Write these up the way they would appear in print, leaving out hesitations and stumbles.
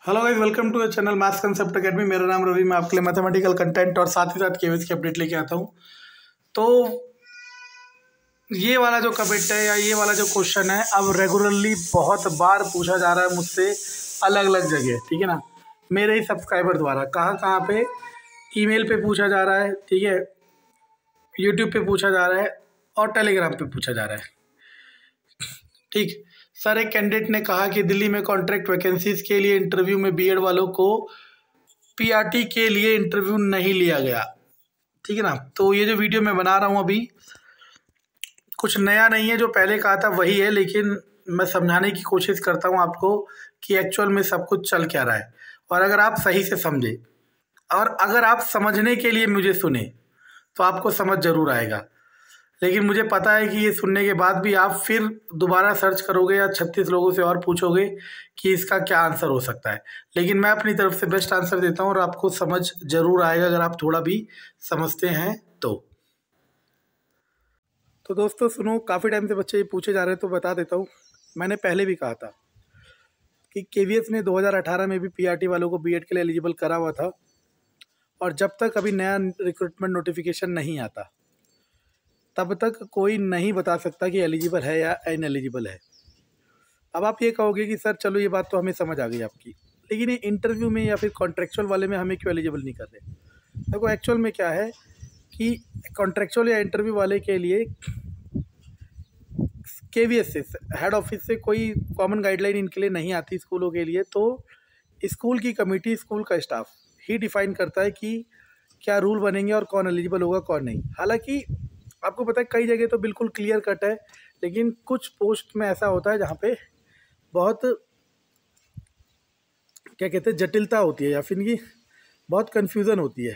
Hello guys, welcome to the channel maths concept academy. मेरा नाम रवि। मैं आपके लिए मैथमेटिकल कंटेंट और साथ ही साथ केवीएस की अपडेट लेके आता हूँ। तो ये वाला जो कमेंट है या ये वाला जो क्वेश्चन है, अब रेगुलरली बहुत बार पूछा जा रहा है मुझसे अलग अलग जगह, ठीक है ना। मेरे ही सब्सक्राइबर द्वारा कहाँ कहाँ पे ईमेल पे पूछा जा रहा है, ठीक है, यूट्यूब पे पूछा जा रहा है और टेलीग्राम पे पूछा जा रहा है। ठीक सर, एक कैंडिडेट ने कहा कि दिल्ली में कॉन्ट्रैक्ट वैकेंसीज के लिए इंटरव्यू में बीएड वालों को पीआरटी के लिए इंटरव्यू नहीं लिया गया, ठीक है ना। तो ये जो वीडियो मैं बना रहा हूँ अभी कुछ नया नहीं है, जो पहले कहा था वही है, लेकिन मैं समझाने की कोशिश करता हूँ आपको कि एक्चुअल में सब कुछ चल क्या रहा है। और अगर आप सही से समझे और अगर आप समझने के लिए मुझे सुने तो आपको समझ जरूर आएगा। लेकिन मुझे पता है कि ये सुनने के बाद भी आप फिर दोबारा सर्च करोगे या 36 लोगों से और पूछोगे कि इसका क्या आंसर हो सकता है। लेकिन मैं अपनी तरफ से बेस्ट आंसर देता हूँ और आपको समझ जरूर आएगा अगर आप थोड़ा भी समझते हैं तो दोस्तों सुनो, काफ़ी टाइम से बच्चे ये पूछे जा रहे हैं तो बता देता हूँ। मैंने पहले भी कहा था कि केवीएस ने 2018 में भी पीआरटी वालों को बीएड के लिए एलिजिबल करा हुआ था, और जब तक अभी नया रिक्रूटमेंट नोटिफिकेशन नहीं आता तब तक कोई नहीं बता सकता कि एलिजिबल है या इनएलिजिबल है। अब आप ये कहोगे कि सर चलो ये बात तो हमें समझ आ गई आपकी, लेकिन ये इंटरव्यू में या फिर कॉन्ट्रेक्चुअल वाले में हमें क्यों एलिजिबल नहीं कर रहे। देखो एक्चुअल में क्या है कि कॉन्ट्रेक्चुअल या इंटरव्यू वाले के लिए केवीएस से हेड ऑफिस से कोई कॉमन गाइडलाइन इनके लिए नहीं आती स्कूलों के लिए। तो स्कूल की कमेटी, स्कूल का स्टाफ ही डिफाइन करता है कि क्या रूल बनेंगे और कौन एलिजिबल होगा कौन नहीं। हालांकि आपको पता है कई जगह तो बिल्कुल क्लियर कट है, लेकिन कुछ पोस्ट में ऐसा होता है जहाँ पे बहुत क्या कहते हैं जटिलता होती है या फिर इनकी बहुत कन्फ्यूज़न होती है।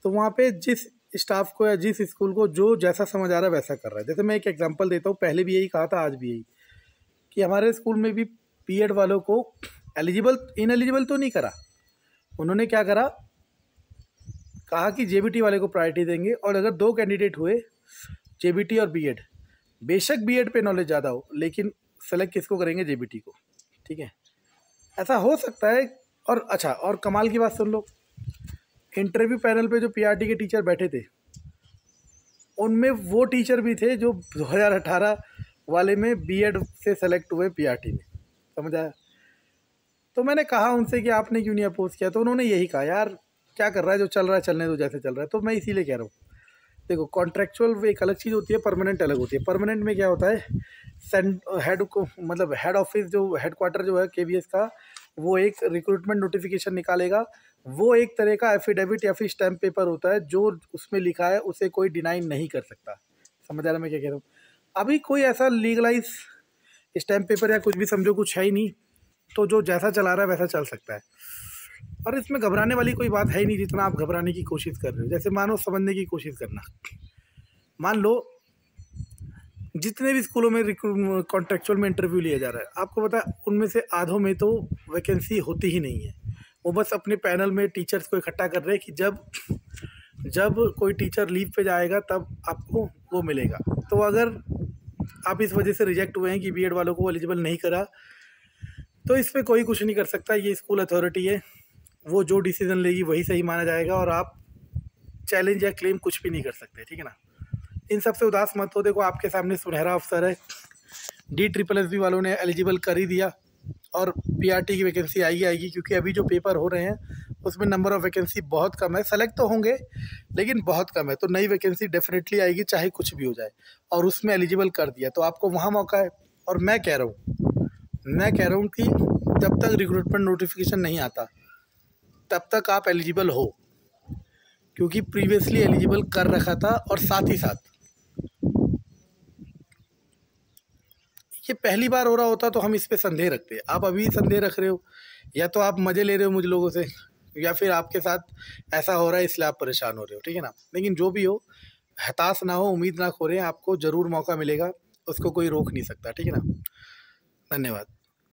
तो वहाँ पे जिस स्टाफ को या जिस स्कूल को जो जैसा समझ आ रहा है वैसा कर रहा है। जैसे मैं एक एग्जांपल देता हूँ, पहले भी यही कहा था आज भी यही, कि हमारे स्कूल में भी बीएड वालों को इनएलिजिबल तो नहीं करा। उन्होंने क्या करा, कहा कि जेबीटी वाले को प्रायोरिटी देंगे, और अगर 2 कैंडिडेट हुए जेबीटी और बीएड, बेशक बीएड पे नॉलेज ज़्यादा हो लेकिन सेलेक्ट किसको करेंगे, जेबीटी को, ठीक है। ऐसा हो सकता है। और अच्छा, और कमाल की बात सुन लो, इंटरव्यू पैनल पे जो पीआरटी के टीचर बैठे थे उनमें वो टीचर भी थे जो 2018 वाले में बीएड से सेलेक्ट हुए पीआरटी में, समझ आया। तो मैंने कहा उनसे कि आपने क्यों नहीं अपोज किया, तो उन्होंने यही कहा यार क्या कर रहा है, जो चल रहा है चलने दो, जैसे चल रहा है। तो मैं इसीलिए कह रहा हूँ, देखो कॉन्ट्रेक्चुअल एक अलग चीज़ होती है, परमानेंट अलग होती है। परमानेंट में क्या होता है, हेड को मतलब हेड ऑफिस जो हेडक्वार्टर जो है केवीएस का, वो एक रिक्रूटमेंट नोटिफिकेशन निकालेगा। वो एक तरह का एफिडेविट या फिर स्टैम्प पेपर होता है, जो उसमें लिखा है उसे कोई डिनाई नहीं कर सकता। समझ आ रहा है मैं क्या कह रहा हूँ। अभी कोई ऐसा लीगलाइज स्टैम्प पेपर या कुछ भी समझो कुछ है ही नहीं, तो जो जैसा चला रहा है वैसा चल सकता है। और इसमें घबराने वाली कोई बात है ही नहीं, जितना आप घबराने की कोशिश कर रहे हो। जैसे मानो समझने की कोशिश करना, मान लो जितने भी स्कूलों में कॉन्ट्रेक्चुअल में इंटरव्यू लिया जा रहा है, आपको पता है उनमें से आधों में तो वैकेंसी होती ही नहीं है। वो बस अपने पैनल में टीचर्स को इकट्ठा कर रहे हैं कि जब कोई टीचर लीव पे जाएगा तब आपको वो मिलेगा। तो अगर आप इस वजह से रिजेक्ट हुए हैं कि बीएड वालों को एलिजिबल नहीं करा, तो इस पर कोई कुछ नहीं कर सकता। ये स्कूल अथॉरिटी है, वो जो डिसीजन लेगी वही सही माना जाएगा, और आप चैलेंज या क्लेम कुछ भी नहीं कर सकते, ठीक है ना। इन सब से उदास मत हो। देखो आपके सामने सुनहरा अवसर है, DSSB वालों ने एलिजिबल कर ही दिया, और पीआरटी की वैकेंसी आएगी, क्योंकि अभी जो पेपर हो रहे हैं उसमें नंबर ऑफ़ वैकेंसी बहुत कम है। सेलेक्ट तो होंगे लेकिन बहुत कम है, तो नई वैकेंसी डेफिनेटली आएगी चाहे कुछ भी हो जाए, और उसमें एलिजिबल कर दिया तो आपको वहाँ मौका है। और मैं कह रहा हूँ कि जब तक रिक्रूटमेंट नोटिफिकेशन नहीं आता तब तक आप एलिजिबल हो, क्योंकि प्रीवियसली एलिजिबल कर रखा था। और साथ ही साथ ये पहली बार हो रहा होता तो हम इस पे संदेह रखते। आप अभी संदेह रख रहे हो, या तो आप मज़े ले रहे हो मुझ लोगों से, या फिर आपके साथ ऐसा हो रहा है इसलिए आप परेशान हो रहे हो, ठीक है ना। लेकिन जो भी हो, हताश ना हो, उम्मीद ना खोरें, आपको ज़रूर मौका मिलेगा, उसको कोई रोक नहीं सकता, ठीक है ना। धन्यवाद।